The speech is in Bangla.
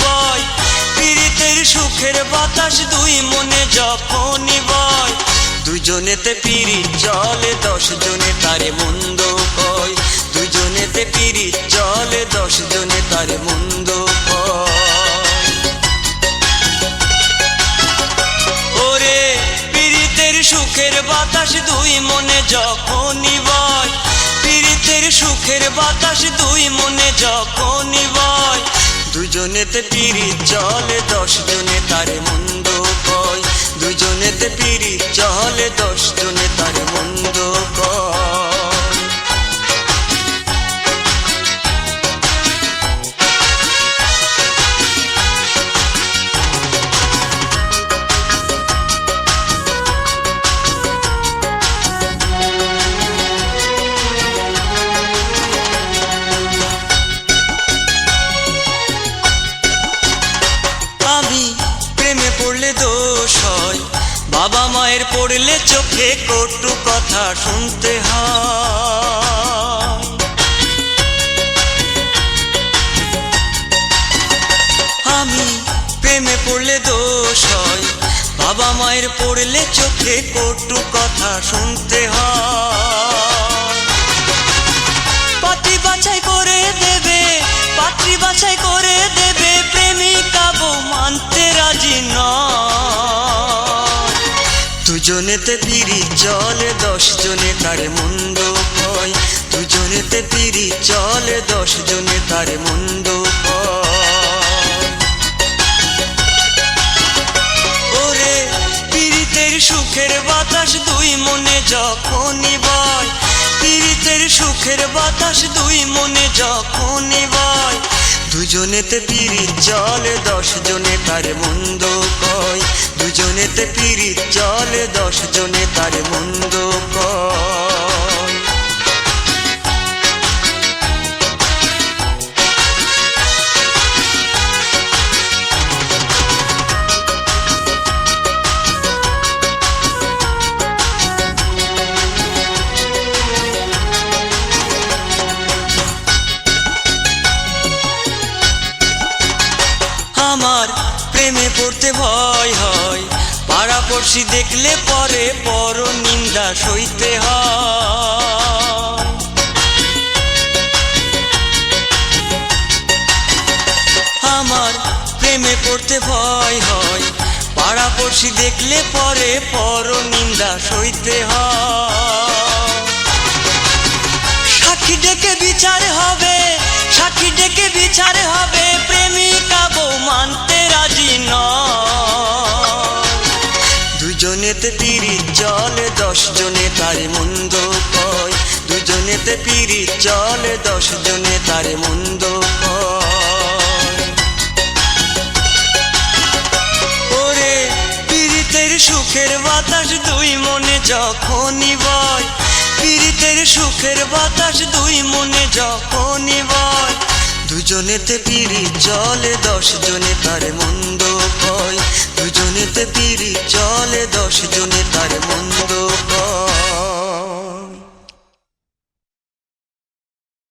বয়, পীড়িতের সুখের বাতাস দুই মনে যখনই বয়। দুজনেতে পীড়িত চলে 10 জনে তারে মন্দ কয়, দুজনেতে পীড়িত চলে 10 জনে তারে মন্দ কয়। ওরে পীড়িতের সুখের বাতাস দুই মনে যখনই বয়, পীড়িতের সুখের বাতাস দুই মনে যখনই বয়। দুজনেতে পীড়িত চলে 10 জনে তারে মন্দ কয়, দুজনেতে পীড়িত চলে 10 জনে তারে মন্দ কয়। আমি প্রেমে পড়লে দোষ হয়, বাবা মায়ের পড়লে চোখে কটু কথা শুনতে হয়। আমি প্রেমে পড়লে দোষ হয়, বাবা মায়ের পড়লে চোখে কটু কথা শুনতে হয়। পাত্রী বাছাই করে দেবে, পাত্রী বাছাই করে দেবে, প্রেমিকা বউ মানতে রাজি নয়। দুজনেতে পীড়িত চলে 10 জনে তারে মন্দ কয়, দুজনেতে পীড়িত চলে 10 জনে তারে মন্দ কয়। ওরে পীড়িতের সুখের বাতাস দুই মনে যখনই বয়, পীড়িতের সুখের বাতাস দুই মনে যখনই বয়। দুজনেতে পীড়িত চলে 10 জনে তারে মন্দ কয়, দুজনেতে পীড়িত চলে 10 জনে তারে মন্দ কয়। আমার প্রেমে পড়তে ভয় হয়, পাড়াপড়শি দেখলে পরে পর নিন্দা সইতে হয়। আমার প্রেমে পড়তে ভয় হয়, পাড়াপড়শি দেখলে পরে পর নিন্দা সইতে হয়। সাক্ষী ডেকে বিচার হবে, সাক্ষী ডেকে বিচার হবে, প্রেমিকা বউ মানতে রাজি নয়। দুজনেতে পীড়িত চলে 10 জনে তারে মন্দ কয়, দুজনেতে পীড়িত চলে 10 জনে তারে মন্দ কয়। ওরে পীড়িতের সুখের বাতাস দুই মনে যখনই বয়, পীড়িতের সুখের বাতাস দুই মনে যখনই বয়। দুজনেতে পীড়িত চলে 10 জনে তারে মন্দ কয়, দুজনেতে পীড়িত চলে 10 জনে তারে মন্দ কয়।